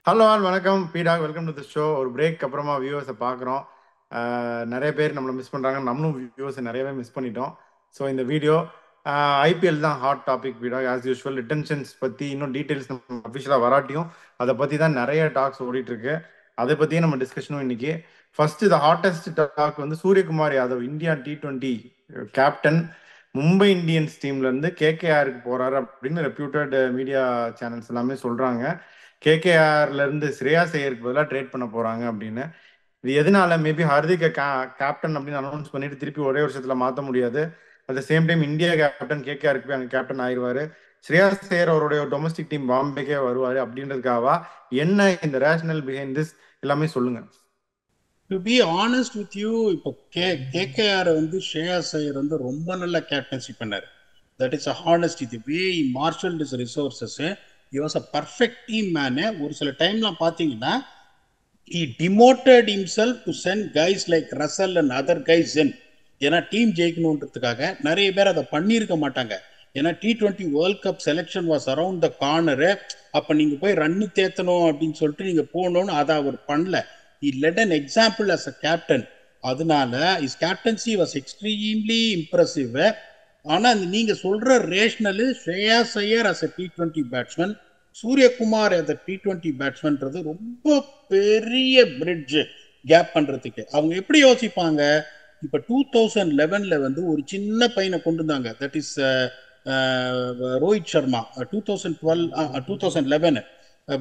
Hello all வணக்கம் பீடாக் welcome to the show. ஒரு break அப்புறமா வியூவர்ஸை பார்க்குறோம். நிறைய பேர் நம்மளை மிஸ் பண்ணுறாங்க, நம்மளும் வியூவர்ஸை நிறையவே மிஸ் பண்ணிட்டோம். ஸோ இந்த வீடியோ ஐபிஎல் தான் ஹாட் டாபிக். பீடாக் ஆஸ் யூஸ்வல் ரிட்டன்ஷன்ஸ் பற்றி இன்னும் டீட்டெயில்ஸ் நம்ம அஃபிஷியலாக வராட்டியும் அதை பற்றி தான் நிறைய டாக்ஸ் ஓடிட்டு இருக்கு. அதை பற்றியே நம்ம டிஸ்கஷனும் இன்னைக்கு. ஃபர்ஸ்ட் த ஹாட்டஸ்ட் டாக் வந்து Suryakumar Yadav, India T20 captain, Mumbai Indians டீம்ல இருந்து கேகேஆருக்கு போறாரு அப்படின்னு ரெப்யூட்டட் மீடியா சேனல்ஸ் எல்லாமே சொல்றாங்க. கேகேஆர்ல இருந்து ஸ்ரேயாஸ் ஐயருக்கு பதிலாக ட்ரேட் பண்ண போறாங்க அப்படின்னு. இது எதனால? மேபி ஹார்திகை கேப்டன் அப்படின்னு அனௌன்ஸ் பண்ணிட்டு திருப்பி ஒரே வருஷத்துல மாற்ற முடியாது. At the same time India captain கேகேஆருக்கு போய் அங்கே கேப்டன் ஆயிடுவாரு. ஸ்ரேயாஸ் ஐயர் அவருடைய டொமஸ்டிக் டீம் பாம்பேக்கே வருவாரு அப்படின்றதுக்காகவா? என்ன இந்த ரேஷனல் பிஹைண்ட் திஸ் எல்லாமே சொல்லுங்க. To be honest with you, இப்போ கேகேஆர் வந்து ஸ்ரேயாஸ் ஐயர் வந்து ரொம்ப நல்ல கேப்டன்சி பண்ணார். That is a honesty. The way he marshal is resources, he was a perfect team man. ஒரு சில டைம்லாம் பார்த்தீங்கன்னா he demoted himself to send guys like Russell and other guys in. ஏன்னா டீம் ஜெயிக்கணுன்றதுக்காக நிறைய பேர் அதை பண்ணியிருக்க மாட்டாங்க. ஏன்னா T20 world cup selection was around the corner. அப்போ நீங்கள் போய் ரன்னு தேத்தணும் அப்படின்னு சொல்லிட்டு நீங்கள் போகணும்னு அதை அவர் பண்ணல. he led an example as a captain. அதனால his captaincy was extremely impressive. ஆனால் நீங்கள் சொல்கிற rationale Shreyas Iyer as a T20 batsman, Suryakumar அந்த T20 பேட்ஸ்மேன்றது ரொம்ப பெரிய பிரிட்ஜ் கேப் பண்றதுக்கு. அவங்க எப்படி யோசிப்பாங்க? இப்ப 2011 வந்து ஒரு சின்ன பையனை கொண்டு வந்தாங்க. That is Rohit Sharma. 2011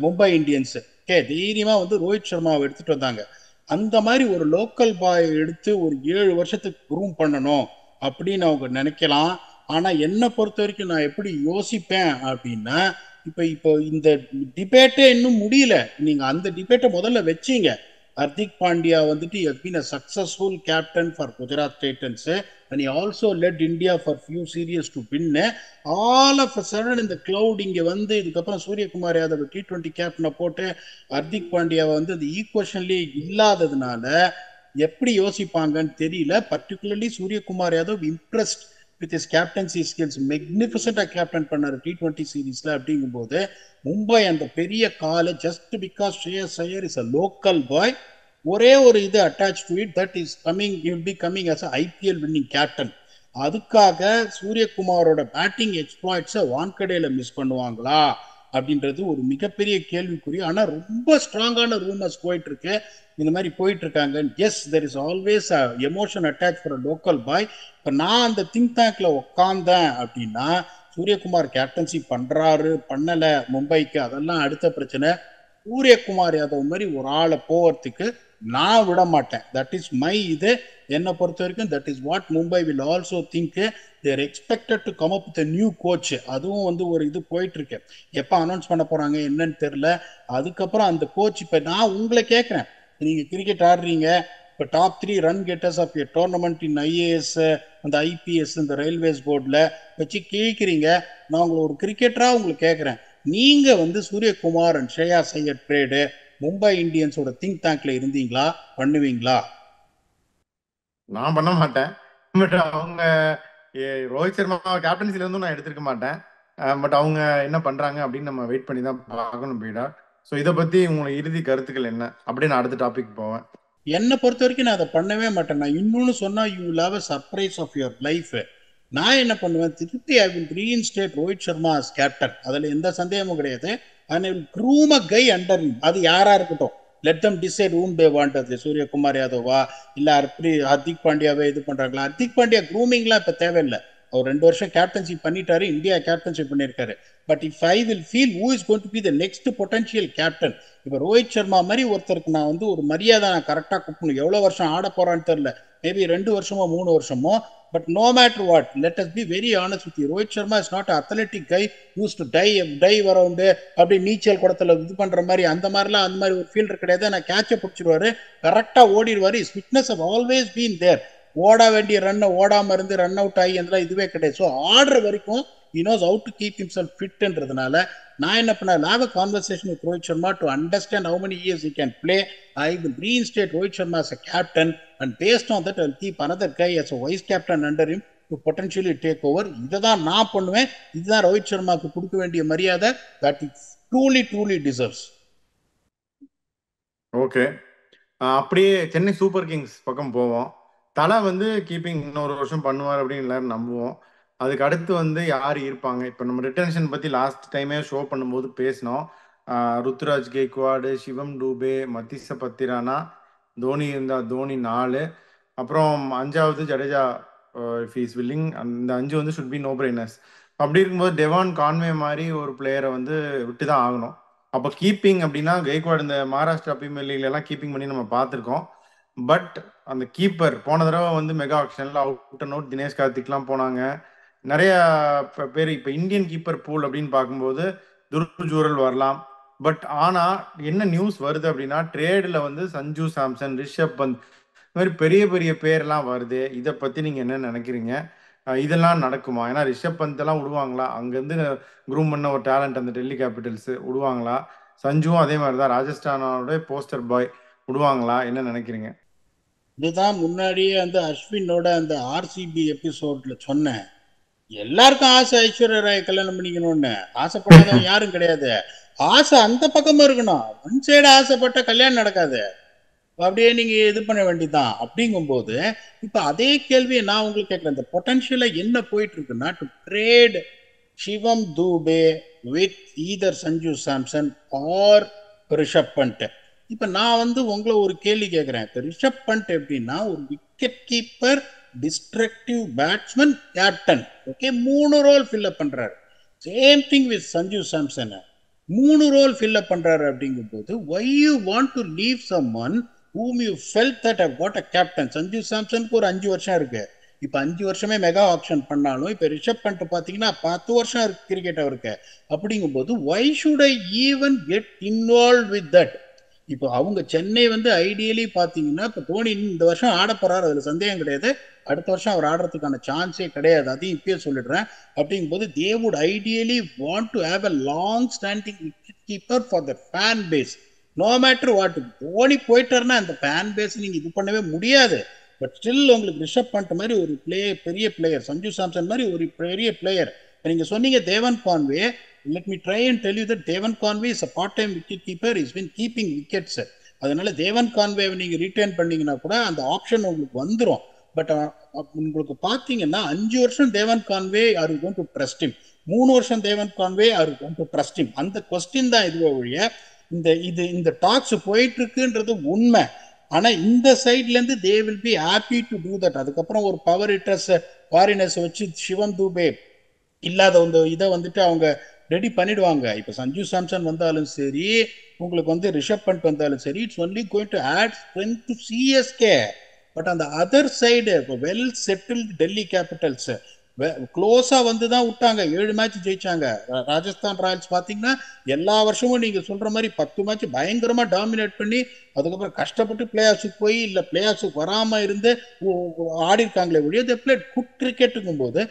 Mumbai Indians தைரியமா வந்து ரோஹித் சர்மாவை எடுத்துட்டு வந்தாங்க. அந்த மாதிரி ஒரு லோக்கல் பாய் எடுத்து ஒரு 7 வருஷத்துக்கு க்ரூம் பண்ணணும் அப்படின்னு அவங்க நினைக்கலாம். ஆனா என்னை பொறுத்த வரைக்கும் நான் எப்படி யோசிப்பேன் அப்படின்னா, இப்போ இந்த டிபேட்டே இன்னும் முடியல. நீங்க அந்த டிபேட்டை முதல்ல வச்சீங்க. ஹர்திக் பாண்டியா வந்துட்டு has been a successful captain for Gujarat Titans, and he also led India for few series to win. All of a sudden இந்த cloud இங்க வந்து இதுக்கப்புறம் சூரியகுமார் யாதவ் T20 கேப்டனை போட்டு ஹர்திக் பாண்டியாவை வந்து அது ஈக்குவேஷன்லேயே இல்லாததுனால எப்படி யோசிப்பாங்கன்னு தெரியல. Particularly Suryakumar Yadav impressed with his captaincy skills. magnificent captain பண்ணார் T20 சீரீஸ்ல. அப்படிங்கும்போது மும்பை அந்த பெரிய காலை just because Shreyas Iyer is a local boy, ஒரே ஒரு இது attach to it, that is coming, you will be coming as IPL winning captain. அதுக்காக சூரியகுமாரோட பேட்டிங் எக்ஸ்ப்ளாய்ட்ஸை வான்கடையில மிஸ் பண்ணுவாங்களா அப்படின்றது ஒரு மிகப்பெரிய கேள்விக்குறி. ஆனால் ரொம்ப ஸ்ட்ராங்கான ரூமர்ஸ் போயிட்டு இருக்கு, இந்த மாதிரி போயிட்டு இருக்காங்க. Yes, there is always emotion attach for a local boy. இப்போ நான் அந்த திங்க் டேங்க்ல உட்காந்தேன் அப்படின்னா, சூரியகுமார் கேப்டன்சி பண்றாரு பண்ணலை மும்பைக்கு அதெல்லாம் அடுத்த பிரச்சனை. சூரியகுமார் யாதவ் மாதிரி ஒரு ஆளை போகிறதுக்கு நான் விட மாட்டேன். தட் இஸ் மை இது. என்னை பொறுத்த வரைக்கும் that is what Mumbai will also think. There expected to come up with new coach. அதுவும் வந்து ஒரு இது போயிட்டு இருக்கு. எப்போ அனௌன்ஸ் பண்ண போறாங்க என்னன்னு தெரியல. அதுக்கப்புறம் அந்த கோச், இப்போ நான் உங்களை கேட்குறேன், நீங்க கிரிக்கெட் ஆடுறீங்க, இப்போ top 3 run getters of a tournament in IAS, அந்த ஐபிஎஸ், இந்த ரயில்வேஸ் போர்டில் வச்சு கேட்குறீங்க. நான் உங்களை ஒரு கிரிக்கெட்டரா உங்களுக்கு கேட்குறேன், நீங்க வந்து சூரியகுமார் அண்ட் ஸ்ரேயாஸ் ஐயர் ட்ரேடு மும்பை இந்தியன்ஸோட திங்க் டேங்க்ல இருந்தீங்களா, பண்ணுவீங்களா? நான் பண்ண மாட்டேன். பட் அவங்க ரோஹித் சர்மா கேப்டன்சில இருந்தும் நான் எடுத்திருக்க மாட்டேன். பட் அவங்க என்ன பண்றாங்க அப்படின்னு நம்ம வெயிட் பண்ணி தான் பார்க்கணும் பீடா. ஸோ இதை பத்தி உங்களை இறுதி கருத்துக்கள் என்ன அப்படின்னு நான் அடுத்த டாபிக் போவேன். என்னை பொறுத்த வரைக்கும் நான் அதை பண்ணவே மாட்டேன். நான் இன்னொன்று சொன்னா you will have a surprise of your life. நான் என்ன பண்ணுவேன், திருப்பி I will reinstate Rohit Sharma as captain. அதில் எந்த சந்தேகமும் கிடையாது. And I will groom a guy under him. அது யாரா இருக்கட்டும், let them decide whom they want. அது சூரியகுமார் யாதவா இல்லை அப்படி ஹர்திக் பாண்டியாவே இது பண்றாங்களா? ஹர்திக் பாண்டியா க்ரூமிங்லாம் இப்போ தேவையில்லை. அவர் 2 வருஷம் கேப்டன்சி பண்ணிட்டாரு, இந்தியா கேப்டன்சி பண்ணியிருக்காரு. But if I will feel who is going to be the next potential captain, இப்போ ரோஹித் சர்மா மாதிரி ஒருத்தருக்கு நான் வந்து ஒரு மரியாதை நான் கரெக்டாக கொடுக்கணும். எவ்வளோ வருஷம் ஆட போறான்னு தெரியல, மேபி 2 வருஷமோ 3 வருஷமோ. But no matter what, let us be very honest with you. Rohit Sharma is not athletic guy use to dive around, அப்படி நீச்சல் குளத்துல இது பண்ற மாதிரி அந்த மாதிரிலாம் அந்த மாதிரி ஒரு ஃபீல்டர் கிடையாது. நான் கேட்சை பிடிச்சிருவாரு, கரெக்டாக ஓடிடுவாரு. His fitness have always been there. ஓட வேண்டிய ரன்னை ஓடாம இருந்து ரன் அவுட் ஆகி அதெல்லாம் இதுவே கிடையாது. ஸோ ஆடுற வரைக்கும் he knows how to keep himself fit-ன்றதுனால நான் என்ன பண்ண, have a conversation with Rohit Sharma to understand how many years he can play. I will reinstate Rohit Sharma as a captain, and based on that I will keep another guy as a vice captain under him to potentially take over. இதை தான் நான் பண்ணுவேன். இதுதான் ரோஹித் சர்மாவுக்கு கொடுக்க வேண்டிய மரியாதை that he truly deserves. Okay. அப்படியே Chennai super Kings பக்கம் போவோம். தலை வந்து கீப்பிங் இன்னொரு வருஷம் பண்ணுவார் அப்படின்னு எல்லாரும் நம்புவோம். அதுக்கு அடுத்து வந்து யார் இருப்பாங்க? இப்போ நம்ம ரிட்டன்ஷன் பற்றி லாஸ்ட் டைமே ஷோ பண்ணும்போது பேசினோம். ருத்துராஜ் கெய்க்வாடு, சிவம் டூபே, மதிச பத்திரானா, தோனி இருந்தா தோனி 4, அப்புறம் அஞ்சாவது ஜடேஜா இஃப் இஸ் வில்லிங். அந்த அஞ்சு வந்து ஷுட் பி நோ பிரைனர்ஸ். அப்படி இருக்கும்போது டெவான் கான்வே மாதிரி ஒரு பிளேயரை வந்து விட்டு தான் ஆகணும். அப்போ கீப்பிங் அப்படின்னா கெய்க்வாட் இந்த மகாராஷ்டிரா பிரீமியர் லீக்ல எல்லாம் கீப்பிங் பண்ணி நம்ம பார்த்துருக்கோம். பட் அந்த கீப்பர் போன தடவை வந்து மெகா ஆக்ஷனில் அவுட் அண்ட் அவுட் தினேஷ் கார்த்திக்லாம் போனாங்க. நிறைய பேர் இப்போ இந்தியன் கீப்பர் பூல் அப்படின்னு பார்க்கும்போது துருவ் ஜூரல் வரலாம். பட் ஆனால் என்ன நியூஸ் வருது அப்படின்னா ட்ரேடில் வந்து சஞ்சு சாம்சன், ரிஷப் பந்த் இந்த மாதிரி பெரிய பெரிய பேர்லாம் வருது. இதை பற்றி நீங்கள் என்ன நினைக்கிறீங்க? இதெல்லாம் நடக்குமா? ஏன்னா ரிஷப் பந்த் எல்லாம் விடுவாங்களா? அங்கேருந்து க்ரூம் பண்ண ஒரு டேலண்ட் அந்த டெல்லி கேபிட்டல்ஸ் விடுவாங்களா? சஞ்சுவும் அதே மாதிரி தான் ராஜஸ்தானோட போஸ்டர் பாய் விடுவாங்களா? என்ன நினைக்கிறீங்க? இதுதான் முன்னாடியே அந்த அஸ்வினோட அந்த ஆர்சிபி எபிசோட்ல சொன்னேன். எல்லாருக்கும் ஆசை ஐஸ்வர்யா ராய் கல்யாணம் பண்ணிக்கணும்னு. ஆசைப்படாதவன் யாரும் கிடையாது. ஆசை அந்த பக்கமும் இருக்கணும். ஒன் சைடு ஆசைப்பட்ட கல்யாணம் நடக்காது. அப்படியே நீங்க இது பண்ண வேண்டியதுதான். அப்படிங்கும்போது இப்ப அதே கேள்வியை நான் உங்களுக்கு கேட்கிறேன். இந்த பொட்டன்ஷியலா என்ன போயிட்டு இருக்குன்னா, to trade Shivam Dube with either Sanju Samson or Rishabh Pant. இப்ப நான் வந்து உங்களை ஒரு கேள்வி கேட்கிறேன். இப்ப ரிஷப் பண்ட் எப்படின்னா ஒரு wicket keeper, destructive batsman, captain. Okay, 3 role fill up பண்றாரு. Same thing with Sanju Samson. 3 role fill up பண்றாரு. அப்படிங்கும்போது why you want to leave someone whom you felt that have got a captain? Sanju சாம்சனுக்கு ஒரு 5 வருஷம் இருக்கு. இப்ப 5 வருஷமே மெகா ஆப்ஷன் பண்ணாலும் இப்ப ரிஷப் பண்ட் பாத்தீங்கன்னா 10 வருஷம் இருக்கு கிரிக்கெட் அவருக்கு. அப்படிங்கும்போது why should I even get involved with that? இப்போ அவங்க சென்னை வந்து ஐடியலி பார்த்தீங்கன்னா இப்போ தோனி இந்த வருஷம் ஆட போறாரு, அதுல சந்தேகம் கிடையாது. அடுத்த வருஷம் அவர் ஆடுறதுக்கான சான்ஸே கிடையாது, அதையும் இப்பயே சொல்லிடுறேன். அப்படிங்கும்போது they would ideally want to have a long standing wicket keeper for the fan base. No matter what, Dhoni போயிட்டாருன்னா அந்த ஃபேன் பேஸ் நீங்க இது பண்ணவே முடியாது. பட் ஸ்டில் உங்களுக்கு ரிஷப் பண்ட் மாதிரி ஒரு பெரிய பிளேயர், சஞ்சு சாம்சன் மாதிரி ஒரு பெரிய பிளேயர். நீங்க சொன்னீங்க தேவன் Conway. Let me try and tell you that Devan Conway is a part-time wicket keeper. He's been keeping wickets. அதனால தேவன் கான்வே நீங்க ரிட்டர்ன் பண்ணீங்கன்னா கூட அந்த ஆப்ஷன் உங்களுக்கு வந்துடும். பட் உங்களுக்கு பார்த்தீங்கன்னா 5 வருஷம் தேவன் Conway are you going to trust him, 3 வருஷம் தேவன் Conway are you going to trust him, அந்த கொஸ்டின் தான் இதுவே ஒழிய இந்த டாக்ஸ் போயிட்டு இருக்குன்றது உண்மை. ஆனா இந்த சைட்ல இருந்து they will be happy to do that. அதுக்கப்புறம் ஒரு பவர் ஹிட்டர்ஸ் ஃபாரினர்ஸ் வச்சு சிவம் தூபே இல்லாத இதை வந்துட்டு அவங்க ரெடி பண்ணிடுவாங்க. இப்ப சஞ்சு சாம்சன் வந்தாலும் சரி, உங்களுக்கு வந்து ரிஷப் பண்ட் வந்தாலும் சரி, it's only going to add strength to CSK. But அந்த அதர் சைடு இப்போ வெல் செட்டில்டு டெல்லி கேபிட்டல்ஸ் க்ளோஸா வந்து தான் விட்டாங்க. 7 மேட்ச் ஜெயிச்சாங்க. ராஜஸ்தான் ராயல்ஸ் பாத்தீங்கன்னா எல்லா வருஷமும் நீங்க சொல்ற மாதிரி 10 மேட்ச் பயங்கரமா டாமினேட் பண்ணி அதுக்கப்புறம் கஷ்டப்பட்டு பிளே ஆஃப்ஸுக்கு போய் இல்ல பிளே ஆஃப்ஸுக்கு வராம இருந்து ஆடி இருக்காங்களே ஒழிய தே பிளேட் குட் கிரிக்கெட்டுங்கும் போது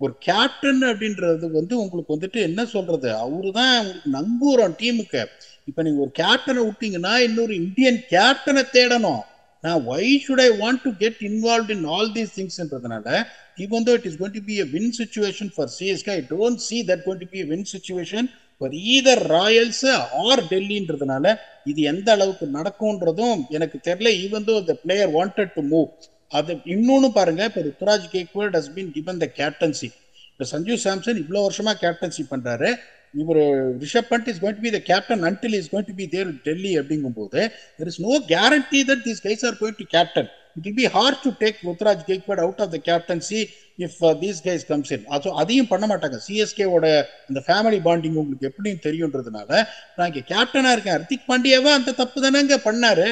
ஒரு கேப்டன் அப்படின்றது வந்து உங்களுக்கு வந்துட்டு என்ன சொல்றது, அவரு தான் உங்களுக்கு நங்கூரம் டீமுக்கு. இப்ப நீங்க ஒரு கேப்டனை விட்டீங்கன்னா இன்னொரு இந்தியன் கேப்டனை தேடணும். நான் why should I want to get involved in all these thingsன்றதுனால even though it is going to be a win situation for CSK, I don't see that going to be a win situation for either Royals or Delhiன்றதுனால இது எந்த அளவுக்கு நடக்கும்ன்றதும் எனக்கு தெரியல. even though the player wanted to move. அது இன்னொன்னு பாருங்க, இப்போ Ruturaj Gaikwad has been given the captaincy. இப்போ சஞ்சு சாம்சன் இவ்வளோ வருஷமா கேப்டன்சி பண்றாரு. இவர் Rishabh Pant is going to be the captain until is going to be there Delhi. அப்படிங்கும்போது there is no guarantee that these guys are going to captain. It will be hard to take Ruturaj Gaikwad out of the captaincy if these guys comes in. அதையும் பண்ண மாட்டாங்க. சிஎஸ்கேவோட அந்த family bonding உங்களுக்கு எப்படின்னு தெரியுன்றதுனால நான் இங்கே கேப்டனா இருக்கேன். ஹர்திக் பாண்டியாவா அந்த தப்பு தானேங்க பண்ணாரு.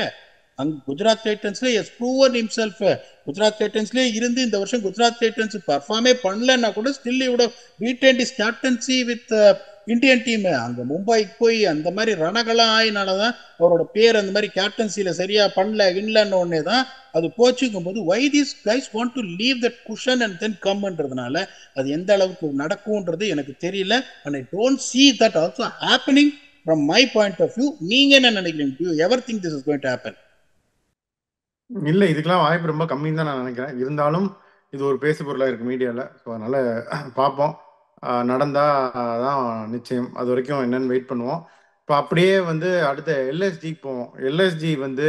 அங்க குஜராத் டைட்டன்ஸ்ல எஸ் ப்ரூவன் ஹிம்செல்ஃப். குஜராத் டைட்டன்ஸ்லயே இருந்து இந்த வருஷம் குஜராத் டைட்டன்ஸ் பர்ஃபார்மே பண்ணலன்னா கூட ஸ்டில் இவோட retained is captaincy with Indian team. அங்க மும்பைக்கு போய் அந்த மாதிரி ரணகலாம் ஆயினாலதான் அவரோட பேர் அந்த மாதிரி கேப்டன்சில சரியா பண்ணல இல்லைன்னு ஒன்னே தான் அது போச்சுக்கும் போது why these guys want to leave that cushion and then comeன்றதுனால அது எந்த அளவுக்கு நடக்கும்ன்றது எனக்கு தெரியல. and I don't see that also happening from my point of view. நீங்க என்ன நினைக்கிறீங்க? do you ever think this is going to happen? இல்லை, இதுக்கெல்லாம் வாய்ப்பு ரொம்ப கம்மின்னு தான் நான் நினைக்கிறேன். இருந்தாலும் இது ஒரு பேசு பொருளாக இருக்குது மீடியாவில். ஸோ அதனால் பார்ப்போம். நடந்தால் தான் நிச்சயம். அது வரைக்கும் என்னென்னு வெயிட் பண்ணுவோம். இப்போ அப்படியே வந்து அடுத்த எல்எஸ்ஜிக்கு போவோம். எல்எஸ்ஜி வந்து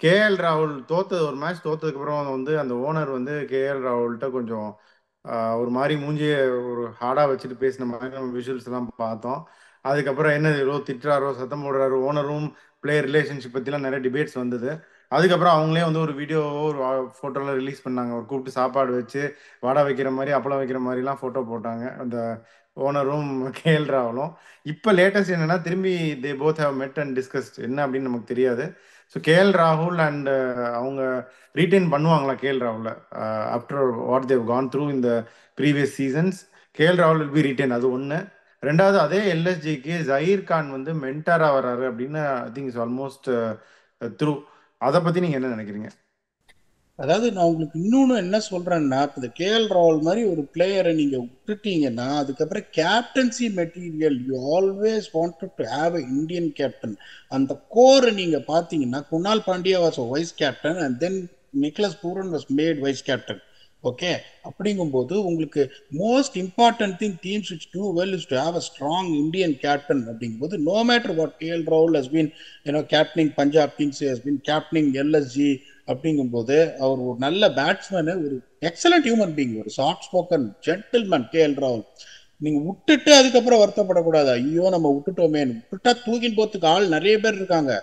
கேஎல் ராகுல் தோத்தது, ஒரு மேட்ச் தோத்ததுக்கு அப்புறம் வந்து அந்த ஓனர் வந்து கேஎல் ராகுல்கிட்ட கொஞ்சம் ஒரு மாதிரி மூஞ்சிய ஒரு ஹார்டாக வச்சுட்டு பேசின மாதிரி நம்ம விஷுவல்ஸ் எல்லாம் பார்த்தோம். அதுக்கப்புறம் என்ன ஏதோ திட்டுறாரோ சத்தம் போடுறாரு, ஓனரும் பிளேயர் ரிலேஷன்ஷிப் பற்றிலாம் நிறைய டிபேட்ஸ் வந்தது. அதுக்கப்புறம் அவங்களே வந்து ஒரு வீடியோ ஒரு ஃபோட்டோலாம் ரிலீஸ் பண்ணாங்க. ஒரு கூப்பிட்டு சாப்பாடு வச்சு வடை வைக்கிற மாதிரி அப்பளம் வைக்கிற மாதிரிலாம் ஃபோட்டோ போட்டாங்க அந்த ஓனரும் கேஎல் ராகுலும். இப்போ லேட்டஸ்ட் என்னன்னா திரும்பி they both have met and discussed என்ன அப்படின்னு நமக்கு தெரியாது. ஸோ கேஎல் ராகுல் அண்ட் அவங்க ரீட்டைன் பண்ணுவாங்களா கேஎல் ராகுல after what they've gone through இந்த ப்ரீவியஸ் சீசன்ஸ்? கேஎல் ராகுல் வில் பி ரீட்டைன், அது ஒன்று. ரெண்டாவது அதே எல்எஸ்ஜிக்கு ஜஹீர் கான் வந்து மென்டாராக வர்றாரு அப்படின்னு I think is almost through. அதை பற்றி நீங்கள் என்ன நினைக்கிறீங்க? அதாவது நான் உங்களுக்கு இன்னொன்று என்ன சொல்றேன்னா, இப்போ இந்த கேஎல் ராகுல் மாதிரி ஒரு பிளேயரை நீங்க விட்டுட்டீங்கன்னா அதுக்கப்புறம் captaincy material you always wanted to have a Indian captain. அந்த கோரை நீங்க பார்த்தீங்கன்னா Krunal Pandya was vice captain and then Nicholas Pooran was made vice captain. Okay, அப்படிங்கும்போது உங்களுக்கு most important thing teams which do well is to have a strong Indian captain. அப்படிங்கும்போது no matter what KL ராகுல் has been captaining Punjab Kings, has been captaining LSG. அப்படிங்கும்போது அவர் ஒரு நல்ல batsman, ஒரு excellent human being, ஒரு சாஃப்ட் ஸ்போக்கன் ஜென்டில்மேன் கேஎல் ராகுல். நீங்க விட்டுட்டு அதுக்கப்புறம் வருத்தப்படக்கூடாது, ஐயோ நம்ம விட்டுட்டோமே. விட்டுட்டா தூக்கின் போறதுக்கு ஆள் நிறைய பேர் இருக்காங்க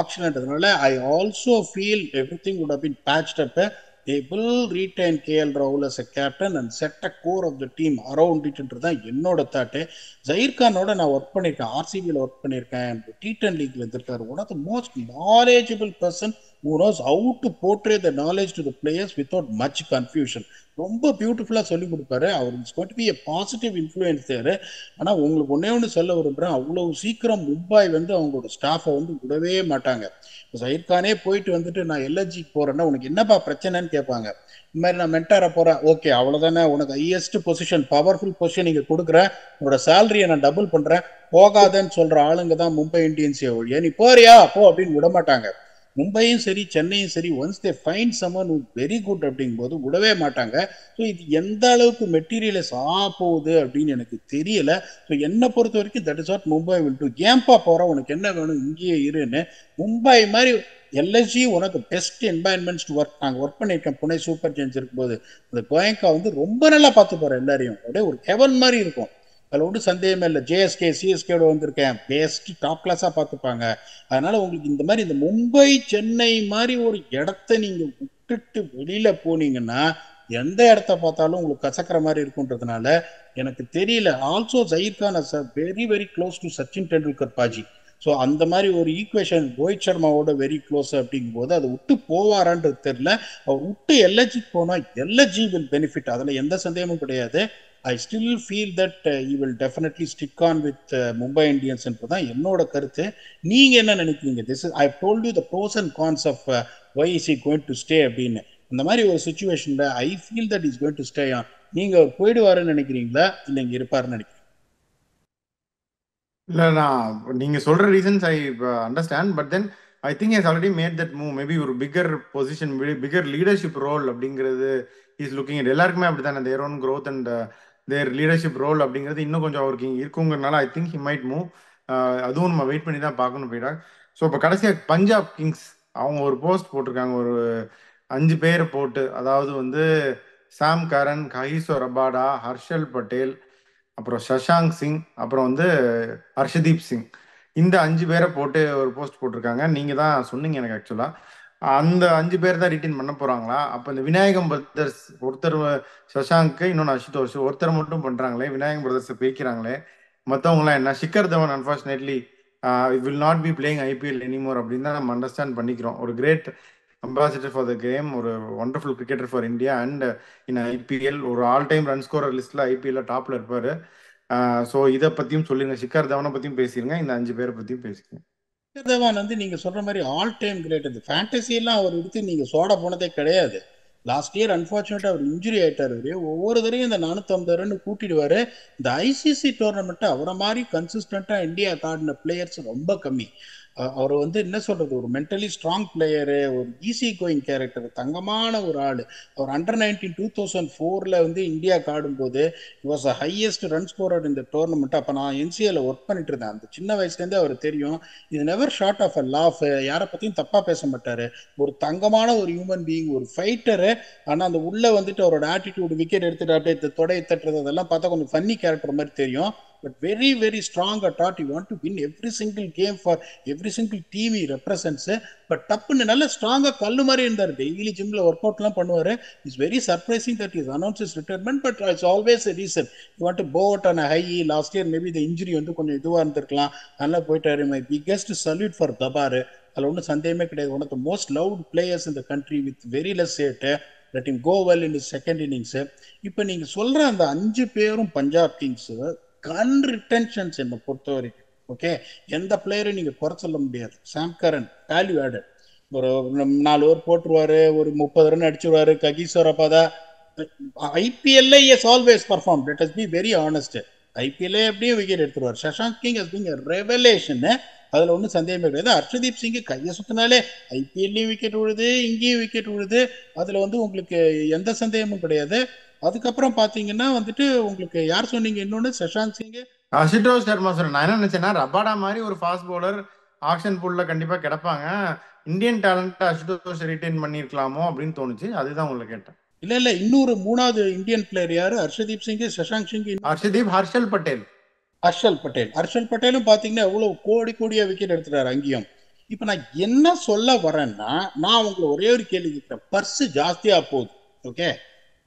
ஆப்ஷன்ன்றதுனால. I also feel everything would have been patched up. They will retain KL Rahul as a captain and set a core of the team around it தான் என்னோட தாட்டு. ஜஹீர் கானோட நான் ஒர்க் பண்ணியிருக்கேன், ஆர்சிபியில் ஒர்க் பண்ணியிருக்கேன், T10 லீக்ல இருந்திருக்காரு. One of the most knowledgeable person who knows how to portray the knowledge to the players without much confusion. ரொம்ப பியூட்டிஃபுல்லாக சொல்லி கொடுப்பாரு. அவர் is going to be a positive influence there. ஆனால் உங்களுக்கு ஒன்றே ஒன்று சொல்ல விரும்புகிறேன், அவ்வளோ சீக்கிரம் மும்பை வந்து அவங்களோட ஸ்டாஃபை வந்து விடவே மாட்டாங்க. ஜஹீர் கானே போயிட்டு வந்துட்டு நான் எல்எஸ்ஜிக்கு போகிறேன்னா உனக்கு என்னப்பா பிரச்சனைன்னு கேட்பாங்க. இந்த மாதிரி நான் மென்டாரை போகிறேன், ஓகே அவ்வளோதானே, உனக்கு ஹையஸ்ட் பொசிஷன் பவர்ஃபுல் பொசிஷன் நீங்கள் கொடுக்குறேன், உன்னோட சேலரியை நான் டபுள் பண்ணுறேன், போகாதன்னு சொல்கிற ஆளுங்க தான் மும்பை இந்தியன்ஸே ஒழிய நீ போறியா போ அப்படின்னு விட மாட்டாங்க. மும்பையும் சரி சென்னையும் சரி, once they find someone very good அப்படிங்கும்போது விடவே மாட்டாங்க. ஸோ இது எந்த அளவுக்கு மெட்டீரியலைஸ் போகுது அப்படின்னு எனக்கு தெரியல. ஸோ என்னை பொறுத்த வரைக்கும் that is what Mumbai will do. ஏன்பா போகிற, உனக்கு என்ன வேணும், இங்கேயே இருன்னு. மும்பை மாதிரி எல்எஸ்ஜி உனக்கு பெஸ்ட் என்வாயன்மெண்ட்ஸ் டு ஒர்க். நாங்கள் ஒர்க் பண்ணியிருக்கேன் புனே சூப்பர் ஜெயின்ஸ் இருக்கும்போது. அந்த கோயங்கா வந்து ரொம்ப நல்லா பார்த்து போகிறேன் எல்லாரையும், அப்படியே ஒரு ஹெவன் மாதிரி இருக்கும். அதில் ஒன்றும் சந்தேகமே இல்லை. ஜேஎஸ்கே சிஎஸ்கேட வந்திருக்கேன், பெஸ்ட் டாப் கிளாஸாக பார்த்துப்பாங்க. அதனால உங்களுக்கு இந்த மாதிரி இந்த மும்பை சென்னை மாதிரி ஒரு இடத்த நீங்கள் விட்டுட்டு வெளியில போனீங்கன்னா எந்த இடத்த பார்த்தாலும் உங்களுக்கு கசக்கிற மாதிரி இருக்குன்றதுனால எனக்கு தெரியல. Also Zaheer Khan is very very close to Sachin Tendulkar paaji. So அந்த மாதிரி ஒரு ஈக்குவேஷன் ரோஹித் சர்மாவோட வெரி க்ளோஸ் அப்படிங்கும்போது அதை விட்டு போவாரான்றது தெரியல. அவர் விட்டு எல்எஸ்ஜிக்கு போனால் எல்எஸ்ஜி வில் பெனிஃபிட், அதில் எந்த சந்தேகமும் கிடையாது. I still feel that he will definitely stick on with Mumbai Indians என்றுதான் என்னோட கருத்து. நீங்க என்ன நினைக்கிறீங்க? This is I've told you the pros and cons of why is he going to stay அப்படின்னு. இந்த மாதிரி ஒரு சுச்சுவேஷன்ல I feel that he's going to stay on. நீங்க போயிடுவாருன்னு நினைக்கிறீங்களா இல்லை இங்க இருப்பாருன்னு நினைக்கிறீங்க? இல்லை, நான் நீங்கள் சொல்கிற reasons I understand, but then I think has already made that move. Maybe ஒரு bigger position, bigger leadership role அப்படிங்கிறது இஸ் லுக்கிங் அட். எல்லாருக்குமே அப்படி தானே, their own growth and their leadership role அப்படிங்கிறது இன்னும் கொஞ்சம் அவருக்கு இருக்குங்கிறனால I think he might move. அதுவும் நம்ம வெயிட் பண்ணி தான் பார்க்கணும் போயிடா. ஸோ இப்போ கடைசியாக பஞ்சாப் கிங்ஸ் அவங்க ஒரு போஸ்ட் போட்டிருக்காங்க, ஒரு 5 பேரை போட்டு. அதாவது வந்து சாம் கரன், கஹிசோ ரபாடா, ஹர்ஷல் பட்டேல், அப்புறம் சஷாங்க் சிங், அப்புறம் வந்து ஹர்ஷதீப் சிங். இந்த 5 பேரை போட்டு ஒரு போஸ்ட் போட்டிருக்காங்க. நீங்கள் தான் சொன்னீங்க எனக்கு ஆக்சுவலாக. அந்த 5 பேர் தான் ரிட்டைன் பண்ண போகிறாங்களா? அப்போ இந்த விநாயகம் பிரதர்ஸ் ஒருத்தர், சஷாங்க், இன்னொன்று அசுதோஷ், ஒருத்தர் மட்டும் பண்ணுறாங்களே, விநாயகம் பிரதர்ஸை பிரிக்கிறாங்களே, மற்றவங்களாம் என்ன? Shikhar Dhawan unfortunately will not be playing IPL anymore அப்படின்னு தான் நம்ம அண்டர்ஸ்டாண்ட் பண்ணிக்கிறோம். ஒரு great ambassador for the game, ஒரு wonderful cricketer for India and in IPL, ஒரு ஆல் டைம் ரன் ஸ்கோரர் லிஸ்ட்டில் ஐபிஎல்ல டாப்பில் இருப்பார். ஸோ இதை பற்றியும் சொல்லிடுங்க, ஷிக்கர் தவனை பற்றியும் பேசிடுங்க, இந்த 5 பேரை பற்றியும் பேசிடுங்க. ஷிக்கர் தவான் வந்து நீங்க சொல்ற மாதிரி ஆல் டைம் கிரேட். அந்த ஃபேண்டசி எல்லாம் அவர் எடுத்து நீங்க சோட போனதே கிடையாது. லாஸ்ட் இயர் அன்பார்ச்சுனேட்டா அவர் இன்ஜுரி ஆயிட்டாரு. ஒவ்வொரு தடையும் இந்த 450 ரன் கூட்டிடுவாரு. இந்த ஐசிசி டோர்னமெண்ட் அவரை மாதிரி கன்சிஸ்டண்டா இந்தியா ஆடின பிளேயர்ஸ் ரொம்ப கம்மி. அவர் வந்து என்ன சொல்றது, ஒரு மென்டலி ஸ்ட்ராங் பிளேயரு, ஒரு ஈஸி கோயிங் கேரக்டர், தங்கமான ஒரு ஆள். அவர் அண்டர் 19 2004 வந்து இந்தியாவுக்கு ஆடும்போது was a highest run scorer இந்த டோர்னமெண்ட். அப்போ நான் என்சிஏல ஒர்க் பண்ணிட்டு இருந்தேன். அந்த சின்ன வயசுலேருந்தே அவர் தெரியும். இது never short of a laugh. யாரை பற்றியும் தப்பாக பேச மாட்டார். ஒரு தங்கமான ஒரு ஹியூமன் பீயிங், ஒரு ஃபைட்டரு. ஆனால் அந்த உள்ள வந்துட்டு அவரோட ஆட்டிடியூட், விக்கெட் எடுத்துட்டு அப்படியே தொடையை தட்டுறது, அதெல்லாம் பார்த்தா கொஞ்சம் ஃபன்னி கேரக்டர் மாதிரி தெரியும். But very, very strong at heart. You want to win every single game for every single team he represents. But டப்புன்னு நல்ல ஸ்ட்ராங்கா கல்லு மாதிரி இருந்தார். டெய்லி ஜிம்ல ஒர்க் அவுட்லாம் பண்ணுவாரு. It's very surprising that is announce is retirement. But it's always a reason. You want to go out on a high. Last year maybe இந்த இன்ஜுரி வந்து கொஞ்சம் இதுவாக இருந்திருக்கலாம். நல்லா போயிட்டாரு. மை பிக்கெஸ்ட் சல்யூட் ஃபார் தபார். அதில் ஒன்றும் சந்தேகமே கிடையாது. One of the most loved players in the country with very less சேட்டு. Let him go well in is second innings. இப்போ நீங்கள் சொல்கிற அந்த 5 பேரும் பஞ்சாப் கிங்ஸ் கன் ரிட்டன்ஷன்ஸ் என்னை பொறுத்த வரைக்கும். ஓகே, எந்த பிளேயரும் நீங்க குறை சொல்ல முடியாது. சாம் கரன் வேல்யூ ஆடட். ஒரு 4 ஓவர் போட்டுருவாரு, ஒரு 30 ரன் அடிச்சுருவாரு. ககிசோர் அப்பாதா ஐபிஎல்ல is always perform. Let us be very honest. ஐபிஎல்ல எப்படியும் விக்கெட் எடுத்துருவார். Shashank Singh has been a revelation. அதுல ஒன்றும் சந்தேகமே கிடையாது. ஹர்ஷதீப் சிங் கையை சுத்தினாலே ஐபிஎல்லையும் விக்கெட் விழுது, இங்கேயும் விக்கெட் விழுது. அதுல வந்து உங்களுக்கு எந்த சந்தேகமும் கிடையாது. அதுக்கப்புறம் பாத்தீங்கன்னா வந்துட்டு உங்களுக்கு யார் சொன்னீங்க இன்னொன்னு? சஷாந்த் சிங், அசுதோஷ் சர்மா சொல்றேன். நான் என்ன நினைச்சேன்னா, ரபாடா மாதிரி ஒரு ஃபாஸ்ட் பவுலர் ஆக்ஷன் பூல்ல கண்டிப்பா கிடப்பாங்க. இந்தியன் டேலண்ட் அசுதோஷ் ரிட்டைன் பண்ணிருக்கலாமோ அப்படின்னு தோணுச்சு. அதுதான் உங்களை கேட்டேன். இல்ல இன்னொரு 3வது இந்தியன் பிளேயர் யாரு? ஹர்ஷதீப் சிங், சஷாங்க் சிங், ஹர்ஷதீப், ஹர்ஷல் பட்டேல். ஹர்ஷல் பட்டேலும் பாத்தீங்கன்னா எவ்வளவு கோடியா விக்கெட் எடுத்துட்டாரு அங்கேயும். இப்ப நான் என்ன சொல்ல வரேன்னா, நான் உங்களை ஒரே ஒரு கேள்வி கேட்கிறேன். பர்ஸ் ஜாஸ்தியா போகுது. ஓகே,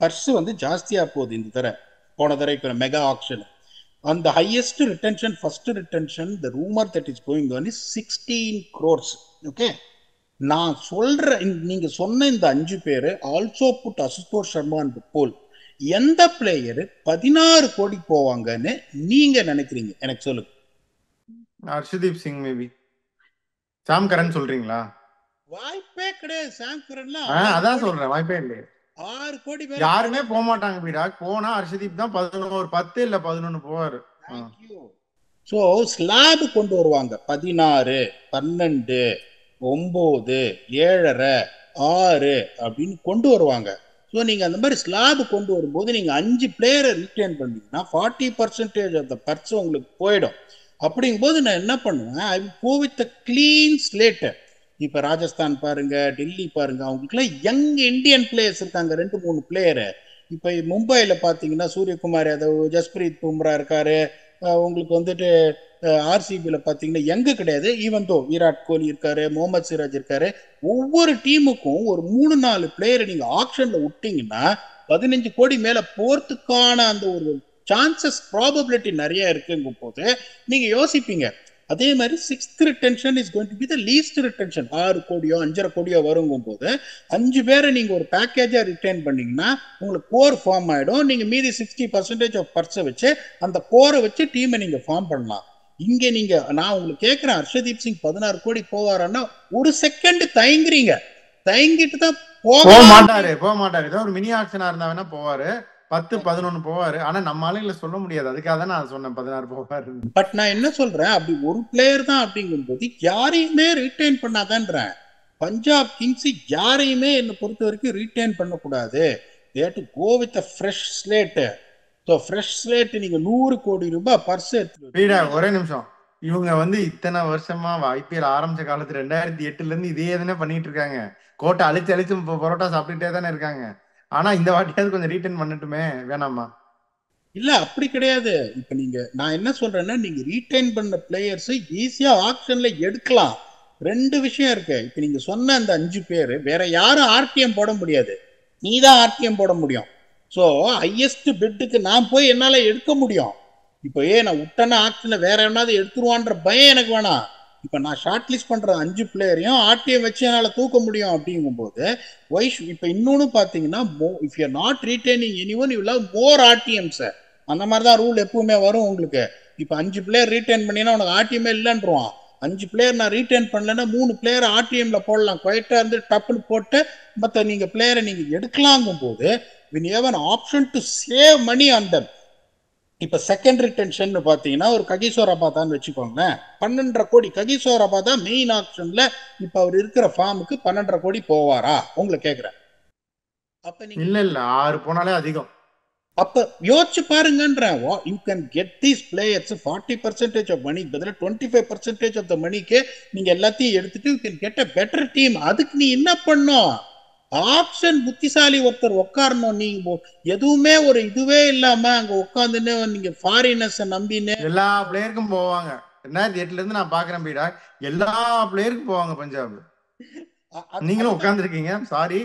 பர்ஸ் வந்து ஜாஸ்தியா போகுது இந்த தடவை. போன தடவை மெகா ஆக்ஷன் அந்த highest retention, first retention, the rumour that is going on is 16 crores. Okay, நான் சொல்ற நீங்க சொன்ன இந்த 5 பேரு also put Ashutosh Sharma and போல். எந்த பிளேயர் 16 கோடி போவாங்கன்னு நீங்க நினைக்கிறீங்க? எனக்கு சொல்லுங்க. Arshdeep Singh maybe. Sam Curran சொல்றீங்களா? வாய்ப்பே கிடையாது. சாம் கரன்லாம் அதான் சொல்றேன், வாய்ப்பே இல்லையே. 6 கோடி யாருமே போக மாட்டாங்க பீடாக். போனா ஹர்ஷதீப் தான் 11, 10 இல்ல 11 போவாரு. சோ ஸ்லாப் கொண்டு வருவாங்க. 16, 12, 9, 7.5, 6 அப்படின்னு கொண்டு வருவாங்க. ஸோ நீங்க அந்த மாதிரி ஸ்லாப் கொண்டு வரும்போது நீங்க 5 பிளேயரை ரீட்டைன் பண்ணீங்கன்னா 40% ஆஃப் த பர்ஸ் உங்களுக்கு போயிடும். அப்படிங்கும்போது நான் என்ன பண்ணுவேன், I will go with clean slate. இப்ப ராஜஸ்தான் பாருங்க, டெல்லி பாருங்க, அவங்களுக்குலாம் யங் இந்தியன் பிளேயர்ஸ் இருக்காங்க 2-3 பிளேயரு. இப்ப மும்பைல பாத்தீங்கன்னா சூரியகுமார் யாதவ், ஜஸ்பிரீத் பும்ரா இருக்காரு. உங்களுக்கு வந்துட்டு ஆர்சிபியில பாத்தீங்கன்னா யங்கு கிடையாது. ஈவன் தோ விராட் கோலி இருக்காரு, முகமது சிராஜ் இருக்காரு. ஒவ்வொரு டீமுக்கும் ஒரு 3-4 பிளேயரை நீங்க ஆக்ஷன்ல விட்டீங்கன்னா 15 கோடி மேல போறதுக்கான அந்த ஒரு சான்சஸ், ப்ராபபிலிட்டி நிறைய இருக்குங்கும் போது நீங்க யோசிப்பீங்க. அதே மாதிரி 6th retention is going to be the least retention. 6 கோடியோ 5.5 கோடியோ வருங்கும் போது 5 பேரை நீங்க ஒரு பேக்கேஜா ரிட்டைன் பண்ணீங்கன்னா உங்களுக்கு கோர் ஃபார்ம் ஆயிடும். நீங்க மீதி 60% ஆஃப் பர்ஸை வச்சு அந்த கோரை வச்சு டீமை நீங்க ஃபார்ம் பண்ணலாம். இங்க நீங்க நான் உங்களுக்கு கேட்கிறேன், ஹர்ஷதீப் சிங் 16 கோடி போவாரான்னா ஒரு செகண்ட் தயங்கிட்டு தான் போக மாட்டாரு. ஏதோ ஒரு மினி ஆக்ஷனா இருந்தா வேணா போவாரு. 10, 11 போவாரு. ஆனா நம்ம ஆளுங்களை சொல்ல முடியாது. அதுக்காக தான் நான் சொன்னேன் 16 போவாரு. பட் நான் என்ன சொல்றேன், அப்படி ஒரு பிளேயர் தான் அப்படிங்கும் போது யாரையுமே ரீட்டைன் பண்ணாதான்றேன். பஞ்சாப் கிங்ஸ் யாரையுமே என்னை பொறுத்த வரைக்கும் ரீட்டைன் பண்ணக்கூடாது. they have to go with a fresh slate. So fresh slate. நீங்க 100 கோடி ரூபாய் பர்ஸ் எடுத்து. ஒரே நிமிஷம். இவங்க இத்தனை வருஷமா ஐபிஎல் ஆரம்பிச்ச காலத்துல 2008 இருந்து இதே தானே பண்ணிட்டு இருக்காங்க. கோட்டை அழிச்சு பரோட்டா சாப்பிட்டுட்டே தானே இருக்காங்க. ஆனா இந்த வாட்டியாவது கொஞ்சம் ரீட்டைன் பண்ணட்டுமே, வேணாமா? இல்ல அப்படி கிடையாது. இப்ப நான் என்ன சொல்றேன்னா, நீங்க ரீட்டைன் பண்ண பிளேயர்ஸ் ஈஸியா ஆக்ஷன்ல எடுக்கலாம். 2 விஷயம் இருக்கு. இப்ப நீங்க சொன்ன அந்த 5 பேரு வேற யாரும் ஆர்டிஎம் போட முடியாது. நீதான் ஆர்டிஎம் போட முடியும். ஸோ ஹையஸ்ட் பிட்டுக்கு நான் போய் என்னால எடுக்க முடியும். இப்போ நான் விட்டேன்னா ஆக்ஷன்ல வேற எவனாவது எடுத்துருவான்ற பயம் எனக்கு வேணாம். இப்ப நான் ஷார்ட் லிஸ்ட் பண்ற 5 பிளேயரையும் ஆர்டிஎம் வச்சு என்னால தூக்க முடியும். அப்படிங்கும் போது இப்ப இன்னொன்னு பாத்தீங்கன்னா, if you are not retaining anyone you will have more RTMs. அந்த மாதிரி தான் ரூல் எப்பவுமே வரும் உங்களுக்கு. இப்ப 5 பிளேயர் ரீட்டைன் பண்ணினா உனக்கு ஆர்டிஎம் இல்லைன்றான். 5 பிளேயர் நான் ரீட்டைன் பண்ணலன்னா 3 பிளேயர் ஆர்டிஎம்ல போடலாம், குவைட்டா இருந்து டப்புன்னு போட்டு மற்ற நீங்க பிளேயரை நீங்க எடுக்கலாங்கும் போது when you have an option to save money on them. இப்ப செகண்டரி டென்ஷன் பாத்தீங்கன்னா ஒரு ககிசோ ரபாதான்னு வச்சுக்கோங்களேன், 12.5 கோடி. ககிசோ ரபாதா மெயின் ஆப்ஷன்ல இப்ப அவர் இருக்கிற ஃபார்முக்கு 12.5 கோடி போவாரா உங்களை கேக்குறேன். அப்ப நீங்க இல்ல 6 போனாலே அதிகம். அப்ப யோசிச்சு பாருங்கன்ற, you can get these players 40% of money பதில் 25% ஆஃப் த மணிக்கு நீங்க எல்லாத்தையும் எடுத்துட்டு you can get a better team. அதுக்கு நீ என்ன பண்ணும், ஆப்ஷன் புத்திசாலி ஒருத்தர் உட்காரணும். நீங்க எதுவுமே ஒரு இதுவே இல்லாம அங்க உட்காந்துன்னு நீங்க ஃபாரினர்ஸை நம்பின்னு எல்லா பிளேயருக்கும் போவாங்க. 2008 இருந்து நான் பாக்குறேன் பீடா, எல்லா பிளேயருக்கும் போவாங்க பஞ்சாப். நீங்களும் உட்கார்ந்து இருக்கீங்க, சாரி.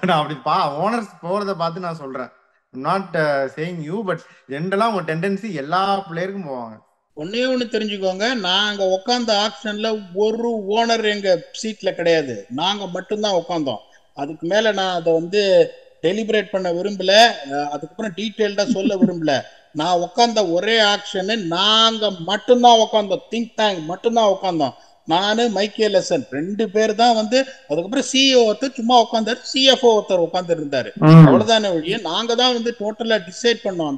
நான் அப்படி ஓனர்ஸ் போறத பார்த்து நான் சொல்றேன். நாட் சேயிங் யூ, பட் ஜென்ரலா உங்க டெண்டன்சி எல்லா பிளேயருக்கும் போவாங்க. ஒன்னே ஒண்ணு தெரிஞ்சுக்கோங்க, நாங்க உட்காந்த ஆப்ஷன்ல ஒரு ஓனர் எங்க சீட்ல கிடையாது, நாங்க மட்டும்தான் உட்காந்தோம். அதுக்கு மேல நான் அதை வந்து டெலிபரேட் பண்ண விரும்பல, அதுக்கப்புறம் டீட்டெயில்டா சொல்ல விரும்பல. நான் உட்காந்த ஒரே ஆக்ஷனு நாங்க மட்டும்தான் உட்காந்தோம், திங்க் டேங்க் மட்டும்தான் உட்காந்தோம். நானு மைக்கேல் லெசன் 2 பேர் தான் வந்து, அதுக்கப்புறம் சிஇஓ ஒருத்தர் சும்மா உட்காந்தாரு, சிஎஃப்ஓ ஒருத்தர் உட்காந்து இருந்தாரு. அவ்வளவுதானே வழிய நாங்க தான் வந்து டோட்டலா டிசைட் பண்ணோம்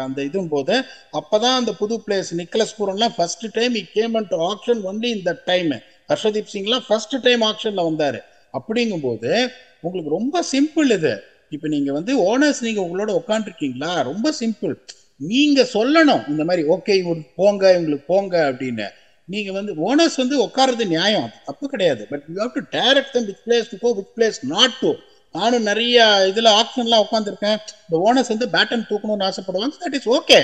அந்த இதுவும் போது. அப்பதான் அந்த புது பிளேயர்ஸ் நிக்கலஸ் பூரன்லாம் first time he came and auction only இந்த டைம். ஹர்ஷதீப் சிங்லாம் ஃபர்ஸ்ட் டைம் ஆக்ஷன்ல வந்தாரு. அப்படிங்கும் போது உங்களுக்கு ரொம்ப சிம்பிள் இது. இப்ப நீங்க வந்து ஓனர்ஸ் நீங்க உங்களோட உட்காந்துருக்கீங்களா, ரொம்ப சிம்பிள். நீங்க சொல்லணும் இந்த மாதிரி ஓகே இவங்களுக்கு போங்க இவங்களுக்கு போங்க அப்படின்னு. நீங்க வந்து ஓனர்ஸ் வந்து உட்கார்றது நியாயம், அது தப்பு கிடையாது. But you have to direct them which place to go, which place not to. நானும் நிறைய இதுல ஆப்ஷன்லாம் உட்காந்துருக்கேன். இந்த ஓனர்ஸ் வந்து பேட்டன் தூக்கணும்னு ஆசைப்படுவாங்க, that is okay.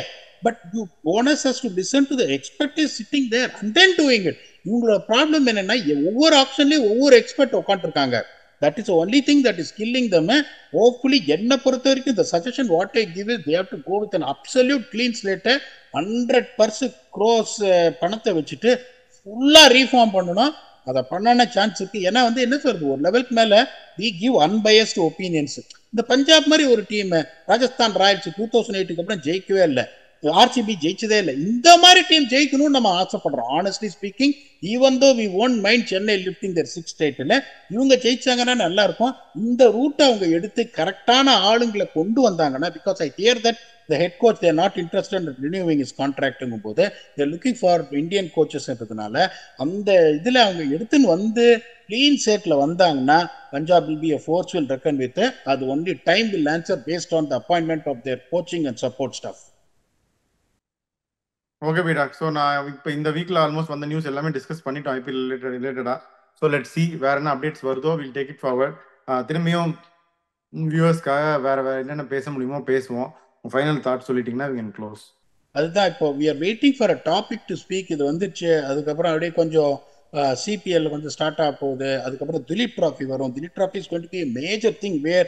But you owners has to listen to the expert is sitting there and then doing it. இவங்களோட problem என்னன்னா ஒவ்வொரு ஆப்ஷன்லயும் ஒவ்வொரு எக்ஸ்பர்ட் உட்காந்துருக்காங்க. That is the only thing that is killing them. Hopefully என்ன பொறுத்த வரைக்கும் the suggestion what I give is they have to go with an absolute clean slate. 100% cross பணத்தை வச்சுட்டு ஃபுல்லா ரீஃபார்ம் பண்ணணும். அதை பண்ணான சான்ஸ் இருக்கு. ஏன்னா வந்து என்ன சொல்றது, ஒரு லெவலுக்கு மேல we give unbiased opinions. இந்த பஞ்சாப் மாதிரி ஒரு டீம், ராஜஸ்தான் ராயல்ஸ் 2008க்கு அப்புறம் ஜெயிக்கவே இல்லை, ஆர்சிபி ஜெயிச்சதே இல்லை. இந்த மாதிரி டீம் ஜெயிக்கணும்னு நம்ம ஆசைப்படுறோம். Honestly speaking, even though we won't mind Chennai lifting their 6th title, இவங்க ஜெயிச்சாங்கன்னா நல்லா இருக்கும். இந்த ரூட்டை அவங்க எடுத்து கரெக்டான ஆளுங்களை கொண்டு வந்தாங்கன்னா, because I hear that the head coach they are not interested in renewing his contract போது they are looking for Indian coachesன்றதுனால அந்த இதுல அவங்க எடுத்துன்னு வந்து clean setல வந்தாங்கன்னா Punjab will be a force will reckon with. அது only time will answer based on the appointment of their coaching and support staff. Okay beeda, so நான் இப்போ இந்த வீக்ல ஆல்மோஸ்ட் வந்த நியூஸ் எல்லாமே டிஸ்கஸ் பண்ணிட்டோம் ஐபிஎல் ரிலேட்டடா. ஸோ லெட் சி வேற என்ன அப்டேட்ஸ் வருதோ, வில் டேக் இட் ஃபார்வர்ட். திரும்பியும் வியூவர்ஸ்க்காக வேற என்னென்ன பேச முடியுமோ பேசுவோம். ஃபைனல் தாட் சொல்லிட்டீங்கன்னா we can close. அதுதான் இப்போ we are waiting for a topic to speak. இது வந்துச்சு, அதுக்கப்புறம் அப்படியே கொஞ்சம் சிபிஎல் கொஞ்சம் ஸ்டார்ட் ஆக போகுது. அதுக்கப்புறம் திலீப் ட்ராஃபி வரும். Duleep trophy is going to be a major thing where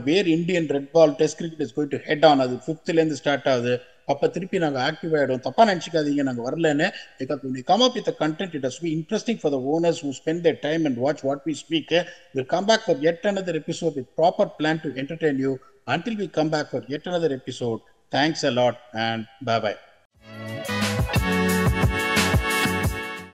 where Indian red ball test cricket is going to head on. அது 5th இருந்து ஸ்டார்ட் ஆகுது. அப்போ திருப்பி நாங்கள் ஆக்டிவ் ஆகிடும். தப்பாக நினச்சிக்காதீங்க நாங்கள் வரலன்னு. Because when we come up with the content, it has to be interesting for the owners who spend their time and watch what we speak. We'll come back for yet another episode with proper plan to entertain you. Until we come back for yet another episode, thanks a lot and bye-bye.